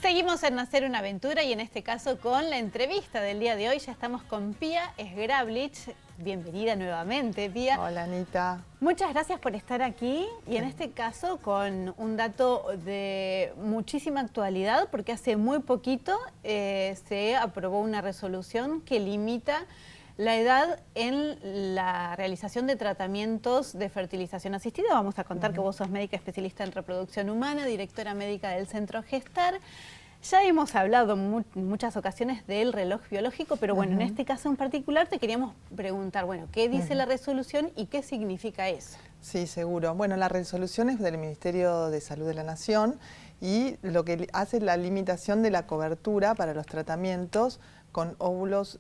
Seguimos en Nacer una Aventura y en este caso con la entrevista del día de hoy. Ya estamos con Pía Sgrablich. Bienvenida nuevamente, Pía. Hola, Anita. Muchas gracias por estar aquí y en este caso con un dato de muchísima actualidad, porque hace muy poquito se aprobó una resolución que limita la edad en la realización de tratamientos de fertilización asistida. Vamos a contar que vos sos médica especialista en reproducción humana, directora médica del Centro Gestar. Ya hemos hablado en muchas ocasiones del reloj biológico, pero bueno, en este caso en particular te queríamos preguntar, bueno, ¿qué dice la resolución y qué significa eso? Sí, seguro. Bueno, la resolución es del Ministerio de Salud de la Nación y lo que hace es la limitación de la cobertura para los tratamientos con óvulos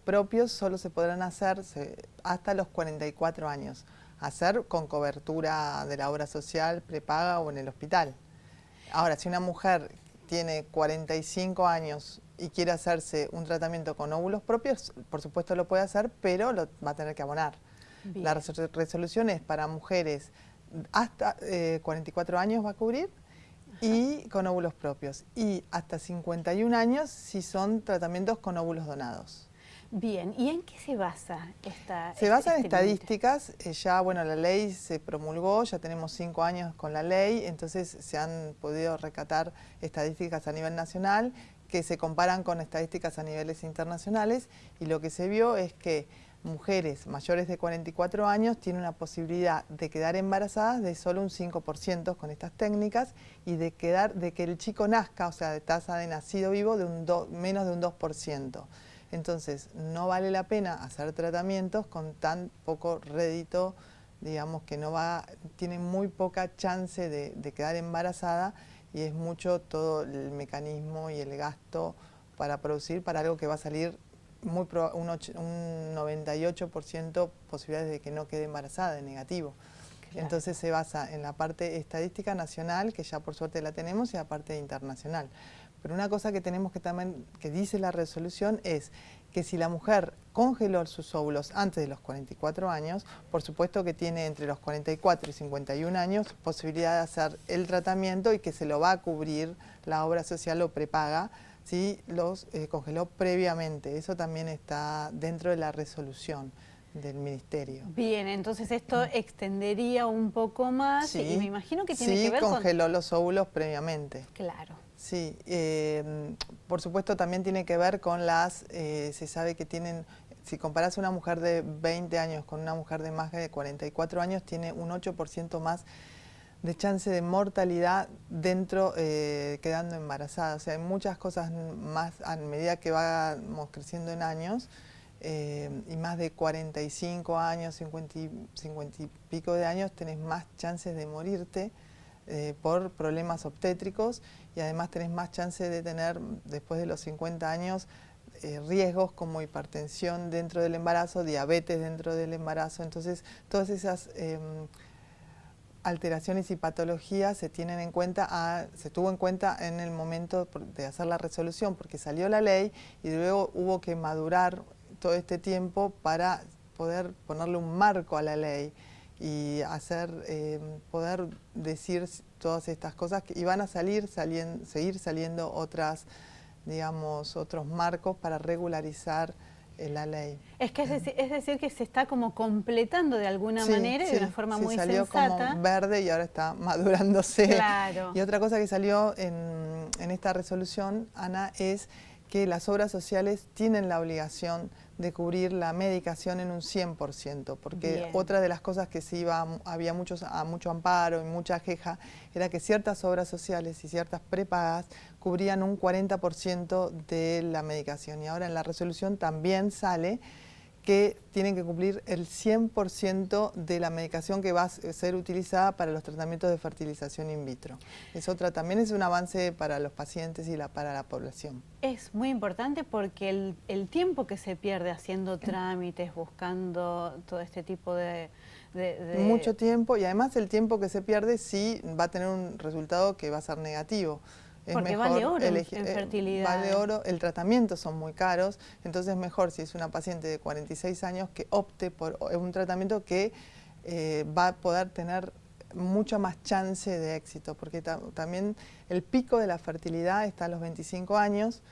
propios. Solo se podrán hacer hasta los 44 años, hacer con cobertura de la obra social, prepaga o en el hospital. Ahora, si una mujer tiene 45 años y quiere hacerse un tratamiento con óvulos propios, por supuesto lo puede hacer, pero lo va a tener que abonar. Bien. La resolución es para mujeres hasta 44 años va a cubrir y con óvulos propios, y hasta 51 años si son tratamientos con óvulos donados. Bien, ¿y en qué se basa esta? Se basa en estadísticas. Ya, bueno, la ley se promulgó, ya tenemos 5 años con la ley, entonces se han podido recatar estadísticas a nivel nacional que se comparan con estadísticas a niveles internacionales, y lo que se vio es que mujeres mayores de 44 años tienen una posibilidad de quedar embarazadas de solo un 5% con estas técnicas, y de que el chico nazca, o sea, de tasa de nacido vivo, de menos de un 2%. Entonces, no vale la pena hacer tratamientos con tan poco rédito, digamos que tiene muy poca chance de quedar embarazada, y es mucho todo el mecanismo y el gasto para producir para algo que va a salir un 98% posibilidades de que no quede embarazada, de negativo. Claro. Entonces se basa en la parte estadística nacional, que ya por suerte la tenemos, y la parte internacional. Pero una cosa que tenemos que también, que dice la resolución, es que si la mujer congeló sus óvulos antes de los 44 años, por supuesto que tiene entre los 44 y 51 años posibilidad de hacer el tratamiento, y que se lo va a cubrir la obra social o prepaga si los congeló previamente. Eso también está dentro de la resolución del Ministerio. Bien, entonces esto extendería un poco más, sí, y me imagino que tiene que ver con... Sí, congeló los óvulos previamente. Claro. Sí, por supuesto también tiene que ver con se sabe que tienen, si comparás una mujer de 20 años con una mujer de más de 44 años, tiene un 8% más de chance de mortalidad quedando embarazada. O sea, hay muchas cosas más a medida que vamos creciendo en años, y más de 45 años, 50 y pico de años, tenés más chances de morirte por problemas obstétricos, y además tenés más chance de tener, después de los 50 años, riesgos como hipertensión dentro del embarazo, diabetes dentro del embarazo. Entonces, todas esas alteraciones y patologías se tuvo en cuenta en el momento de hacer la resolución, porque salió la ley y luego hubo que madurar todo este tiempo para poder ponerle un marco a la ley y poder decir todas estas cosas, y van a seguir saliendo otros marcos para regularizar la ley. Es decir que se está como completando de alguna manera y de una forma muy salió sensata. Como verde y ahora está madurándose. Claro. Y otra cosa que salió en esta resolución, Ana, es que las obras sociales tienen la obligación de cubrir la medicación en un 100%, porque bien, otra de las cosas que había mucho amparo y mucha queja, era que ciertas obras sociales y ciertas prepagas cubrían un 40% de la medicación, y ahora en la resolución también sale que tienen que cumplir el 100% de la medicación que va a ser utilizada para los tratamientos de fertilización in vitro. También es un avance para los pacientes y para la población. Es muy importante porque el tiempo que se pierde haciendo trámites, buscando todo este tipo de... Mucho tiempo, y además el tiempo que se pierde sí va a tener un resultado que va a ser negativo. Porque vale oro en fertilidad. Vale oro, el tratamiento son muy caros, entonces es mejor, si es una paciente de 46 años, que opte por un tratamiento que va a poder tener mucha más chance de éxito, porque también el pico de la fertilidad está a los 25 años,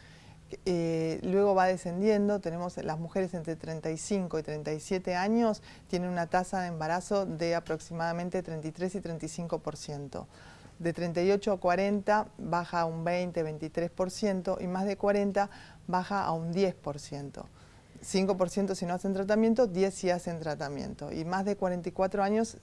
luego va descendiendo. Tenemos las mujeres entre 35 y 37 años tienen una tasa de embarazo de aproximadamente 33 y 35%. De 38 a 40 baja a un 20-23% y más de 40 baja a un 10%. 5% si no hacen tratamiento, 10 si hacen tratamiento. Y más de 44 años,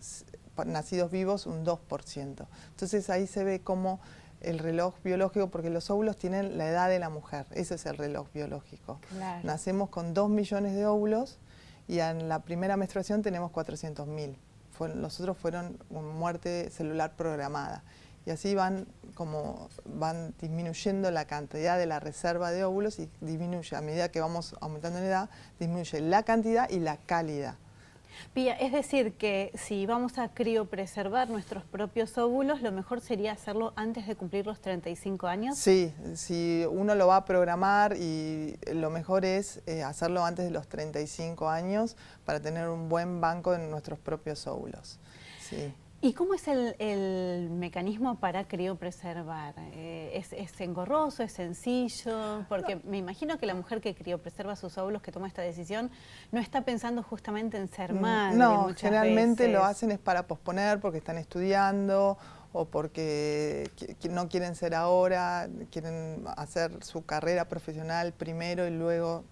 nacidos vivos, un 2%. Entonces ahí se ve cómo el reloj biológico, porque los óvulos tienen la edad de la mujer, ese es el reloj biológico. Claro. Nacemos con 2 millones de óvulos y en la primera menstruación tenemos 400.000. Los otros fueron muerte celular programada. Y así van disminuyendo la cantidad de la reserva de óvulos y disminuye, a medida que vamos aumentando en edad, disminuye la cantidad y la calidad. Pía, es decir que si vamos a criopreservar nuestros propios óvulos, lo mejor sería hacerlo antes de cumplir los 35 años. Sí, si uno lo va a programar, y lo mejor es hacerlo antes de los 35 años para tener un buen banco de nuestros propios óvulos. Sí. ¿Y cómo es el mecanismo para criopreservar? ¿Es engorroso, es sencillo? Porque me imagino que la mujer que criopreserva sus óvulos, que toma esta decisión, no está pensando justamente en ser madre. No, muchas generalmente veces lo hacen es para posponer porque están estudiando o porque no quieren ser ahora, quieren hacer su carrera profesional primero y luego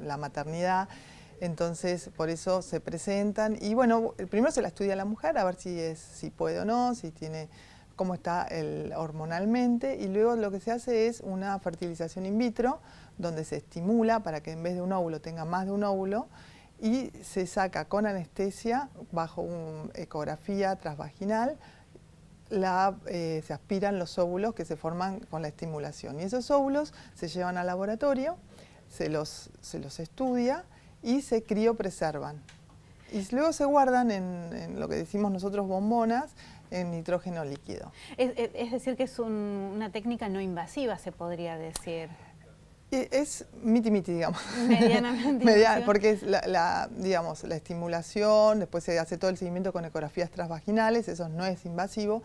la maternidad. Entonces, por eso se presentan y bueno, primero se la estudia a la mujer a ver si puede o no, si tiene, cómo está hormonalmente, y luego lo que se hace es una fertilización in vitro, donde se estimula para que en vez de un óvulo tenga más de un óvulo, y se saca con anestesia bajo una ecografía transvaginal. Se aspiran los óvulos que se forman con la estimulación, y esos óvulos se llevan al laboratorio, se los estudia y se criopreservan. Y luego se guardan en lo que decimos nosotros bombonas, en nitrógeno líquido. Es decir que es una técnica no invasiva, se podría decir. Es miti-miti, digamos. Medianamente. Porque es digamos, la estimulación, después se hace todo el seguimiento con ecografías transvaginales, eso no es invasivo,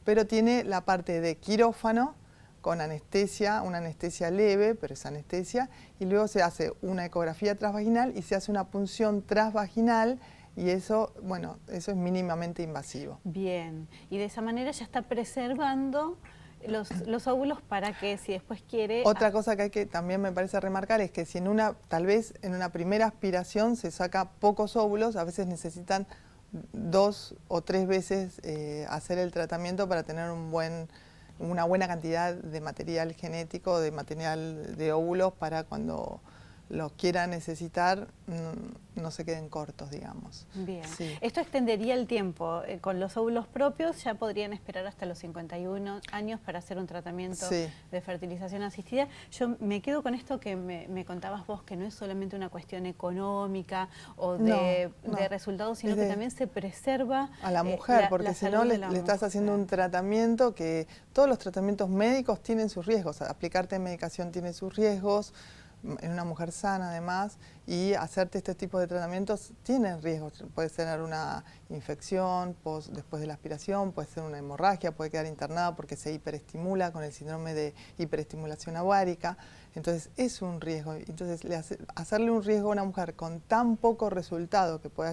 pero tiene la parte de quirófano, con anestesia, una anestesia leve, pero es anestesia, y luego se hace una ecografía transvaginal y se hace una punción transvaginal, y eso, bueno, eso es mínimamente invasivo. Bien, y de esa manera ya está preservando los óvulos para que si después quiere... Otra cosa que hay que también me parece remarcar es que si tal vez en una primera aspiración se saca pocos óvulos, a veces necesitan 2 o 3 veces hacer el tratamiento para tener una buena cantidad de material genético, de material de óvulos, para cuando los quieran necesitar no se queden cortos, digamos. Bien. Sí. Esto extendería el tiempo. Con los óvulos propios ya podrían esperar hasta los 51 años para hacer un tratamiento de fertilización asistida. Yo me quedo con esto que me contabas vos, que no es solamente una cuestión económica o de resultados, sino que también se preserva a la mujer, porque si no le estás haciendo un tratamiento que todos los tratamientos médicos tienen sus riesgos. Aplicarte medicación tiene sus riesgos, en una mujer sana además, y hacerte este tipo de tratamientos tienen riesgos. Puede tener una infección después de la aspiración, puede ser una hemorragia, puede quedar internada porque se hiperestimula con el síndrome de hiperestimulación ovárica. Entonces es un riesgo. Entonces hacerle un riesgo a una mujer con tan poco resultado que pueda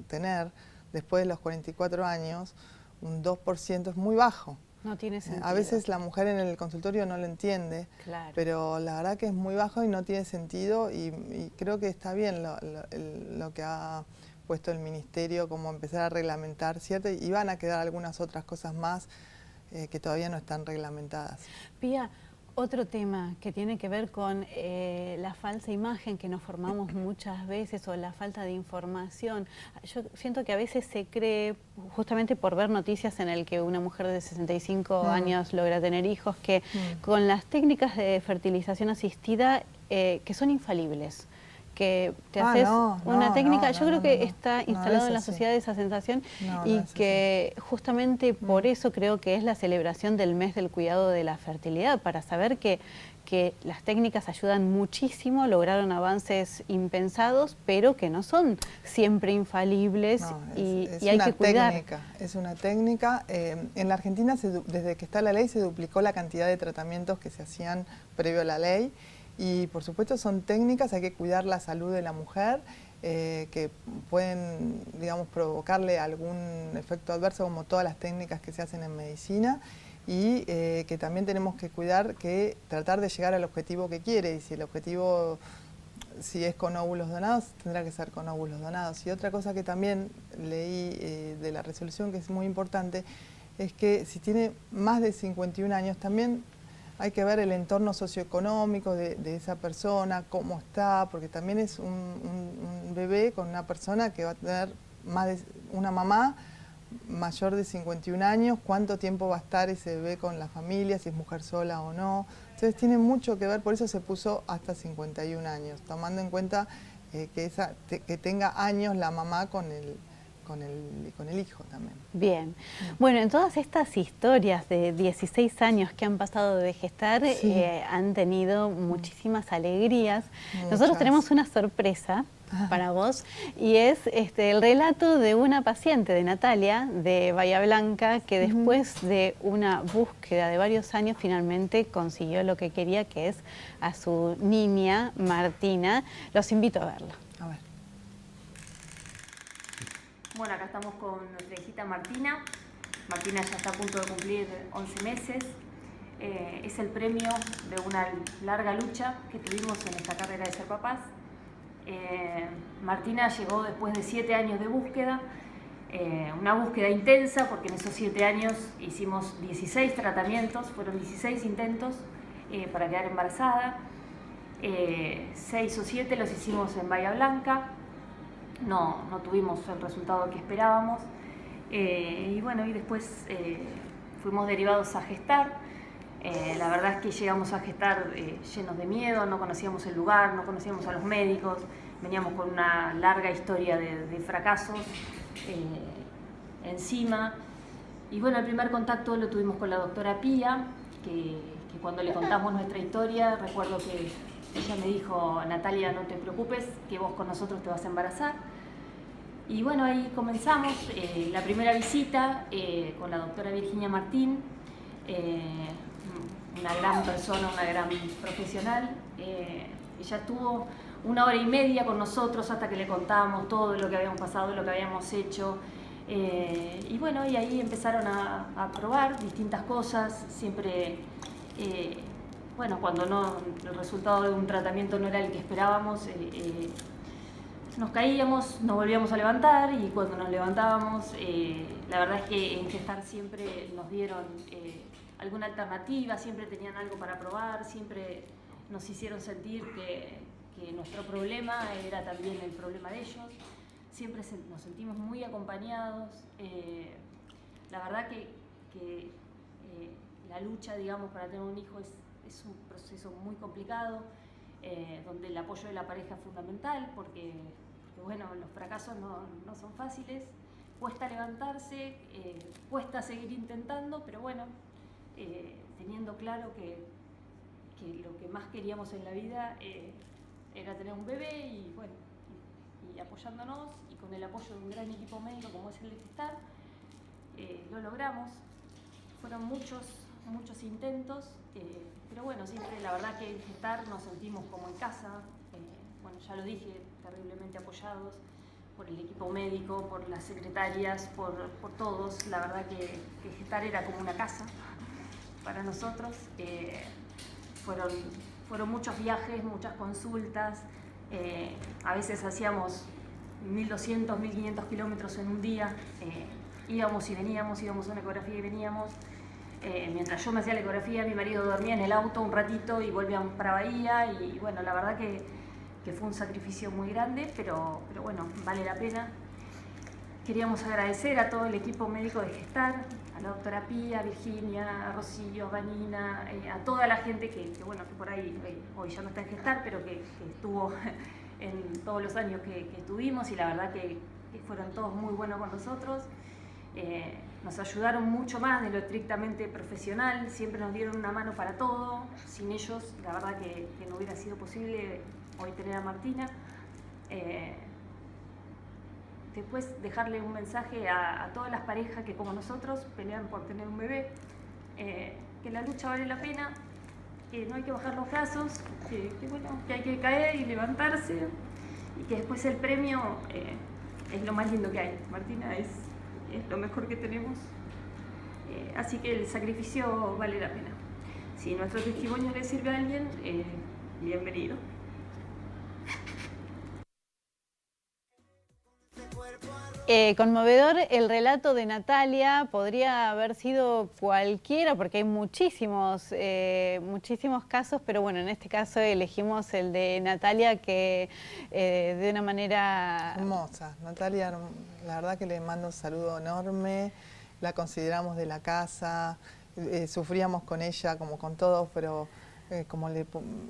tener después de los 44 años, un 2% es muy bajo. No tiene sentido. A veces la mujer en el consultorio no lo entiende, claro, pero la verdad que es muy bajo y no tiene sentido, y creo que está bien lo que ha puesto el Ministerio, como empezar a reglamentar, ¿cierto? Y van a quedar algunas otras cosas más que todavía no están reglamentadas. Pía, otro tema que tiene que ver con la falsa imagen que nos formamos muchas veces, o la falta de información. Yo siento que a veces se cree, justamente por ver noticias en el que una mujer de 65 años logra tener hijos, que con las técnicas de fertilización asistida, que son infalibles, que te haces una técnica. Yo creo que está instalado en la así. sociedad esa sensación y no es que justamente por eso creo que es la celebración del mes del cuidado de la fertilidad, para saber que las técnicas ayudan muchísimo, lograron avances impensados, pero que no son siempre infalibles y hay que cuidar. Es una técnica. En la Argentina, desde que está la ley, se duplicó la cantidad de tratamientos que se hacían previo a la ley y, por supuesto, son técnicas, hay que cuidar la salud de la mujer, que pueden, digamos, provocarle algún efecto adverso, como todas las técnicas que se hacen en medicina. Y que también tenemos que cuidar tratar de llegar al objetivo que quiere, y si el objetivo, si es con óvulos donados, tendrá que ser con óvulos donados. Y otra cosa que también leí de la resolución, que es muy importante, es que si tiene más de 51 años, también hay que ver el entorno socioeconómico de esa persona, cómo está, porque también es un bebé con una persona que va a tener una mamá mayor de 51 años, cuánto tiempo va a estar ese bebé con la familia, si es mujer sola o no. Entonces tiene mucho que ver, por eso se puso hasta 51 años, tomando en cuenta que tenga años la mamá con el hijo también. Bien. Bueno, en todas estas historias de 16 años que han pasado de gestar, han tenido muchísimas alegrías. Nosotros tenemos una sorpresa para vos, y es el relato de una paciente, de Natalia, de Bahía Blanca, que después de una búsqueda de varios años finalmente consiguió lo que quería, que es a su niña Martina. Los invito a verla. A ver. Bueno, acá estamos con nuestra hijita Martina. Martina ya está a punto de cumplir 11 meses. Es el premio de una larga lucha que tuvimos en esta carrera de ser papás. Martina llegó después de 7 años de búsqueda, una búsqueda intensa, porque en esos 7 años hicimos 16 tratamientos, fueron 16 intentos para quedar embarazada. 6 o 7 los hicimos en Bahía Blanca, no tuvimos el resultado que esperábamos, y bueno, y después fuimos derivados a gestar. La verdad es que llegamos a gestar llenos de miedo, no conocíamos el lugar, no conocíamos a los médicos, veníamos con una larga historia de fracasos encima. Y bueno, el primer contacto lo tuvimos con la doctora Pía, que cuando le contamos nuestra historia, recuerdo que ella me dijo: Natalia, no te preocupes, que vos con nosotros te vas a embarazar. Y bueno, ahí comenzamos la primera visita con la doctora Virginia Martín, una gran persona, una gran profesional. Ella estuvo 1 hora y media con nosotros hasta que le contábamos todo lo que habíamos pasado, lo que habíamos hecho. Y bueno, y ahí empezaron a probar distintas cosas, siempre, bueno, cuando el resultado de un tratamiento no era el que esperábamos, nos caíamos, nos volvíamos a levantar, y cuando nos levantábamos, la verdad es que en gestar siempre nos dieron alguna alternativa, siempre tenían algo para probar, siempre nos hicieron sentir que nuestro problema era también el problema de ellos, siempre nos sentimos muy acompañados. La verdad que la lucha, digamos, para tener un hijo es un proceso muy complicado, donde el apoyo de la pareja es fundamental, porque bueno, los fracasos no son fáciles, cuesta levantarse, cuesta seguir intentando, pero bueno, teniendo claro que lo que más queríamos en la vida era tener un bebé, y bueno, y apoyándonos, y con el apoyo de un gran equipo médico como es el de Gestar, lo logramos. Fueron muchos intentos, pero bueno, siempre la verdad que en Gestar nos sentimos como en casa. Bueno, ya lo dije, terriblemente apoyados por el equipo médico, por las secretarias, por todos. La verdad que Gestar era como una casa para nosotros. Fueron muchos viajes, muchas consultas. A veces hacíamos 1.200, 1.500 kilómetros en un día. Íbamos y veníamos, íbamos a una ecografía y veníamos. Mientras yo me hacía la ecografía, mi marido dormía en el auto un ratito y volvíamos para Bahía. Y bueno, la verdad que fue un sacrificio muy grande, pero bueno, vale la pena. Queríamos agradecer a todo el equipo médico de Gestar, a la doctora Pía, a Virginia, a Rocío, a Vanina, a toda la gente que bueno, que por ahí hoy ya no está en Gestar, pero que estuvo en todos los años que estuvimos, y la verdad que fueron todos muy buenos con nosotros. Nos ayudaron mucho más de lo estrictamente profesional, siempre nos dieron una mano para todo. Sin ellos, la verdad que no hubiera sido posible hoy tener a Martina. Después dejarle un mensaje a todas las parejas que como nosotros pelean por tener un bebé, que la lucha vale la pena, que no hay que bajar los brazos, bueno, que hay que caer y levantarse, y que después el premio es lo más lindo que hay. Martina es lo mejor que tenemos, así que el sacrificio vale la pena. Si nuestro testimonio le sirve a alguien, bienvenido. Conmovedor el relato de Natalia, podría haber sido cualquiera porque hay muchísimos casos, pero bueno, en este caso elegimos el de Natalia, que de una manera hermosa. Natalia, la verdad que le mando un saludo enorme, la consideramos de la casa, sufríamos con ella como con todos, pero como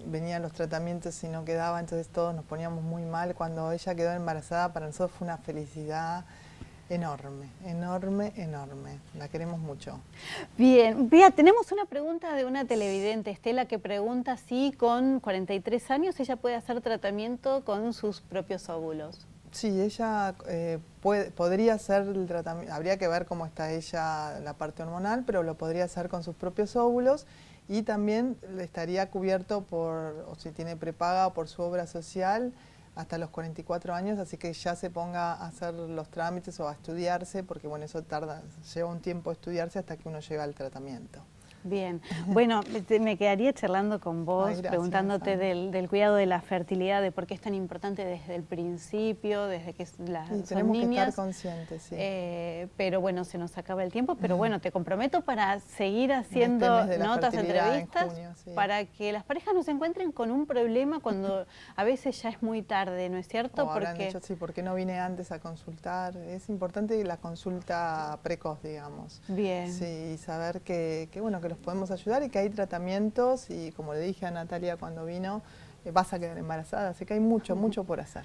venían los tratamientos y no quedaba, entonces todos nos poníamos muy mal. Cuando ella quedó embarazada, para nosotros fue una felicidad enorme, enorme, enorme. La queremos mucho. Bien, Pía, tenemos una pregunta de una televidente, Estela, que pregunta si con 43 años ella puede hacer tratamiento con sus propios óvulos. Sí, ella podría hacer el tratamiento, habría que ver cómo está ella, la parte hormonal, pero lo podría hacer con sus propios óvulos. Y también estaría cubierto o si tiene prepaga o por su obra social, hasta los 44 años, así que ya se ponga a hacer los trámites o a estudiarse, porque bueno, eso lleva un tiempo estudiarse hasta que uno llega al tratamiento. Bien, bueno, me quedaría charlando con vos, gracias, preguntándote del cuidado de la fertilidad, de por qué es tan importante desde el principio, desde que son niñas. Tenemos que estar conscientes, sí. Pero bueno, se nos acaba el tiempo, pero bueno, te comprometo para seguir haciendo notas, entrevistas, en junio, sí, para que las parejas no se encuentren con un problema cuando a veces ya es muy tarde, ¿no es cierto? O habrán dicho, sí, ¿por qué no vine antes a consultar? Es importante la consulta precoz, digamos. Bien. Sí, y saber que bueno, que los podemos ayudar y que hay tratamientos, y como le dije a Natalia cuando vino, vas a quedar embarazada, así que hay mucho, mucho por hacer.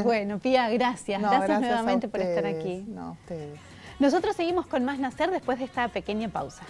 Bueno, Pía, gracias. Gracias nuevamente por estar aquí. No, a ustedes. Nosotros seguimos con más Nacer después de esta pequeña pausa.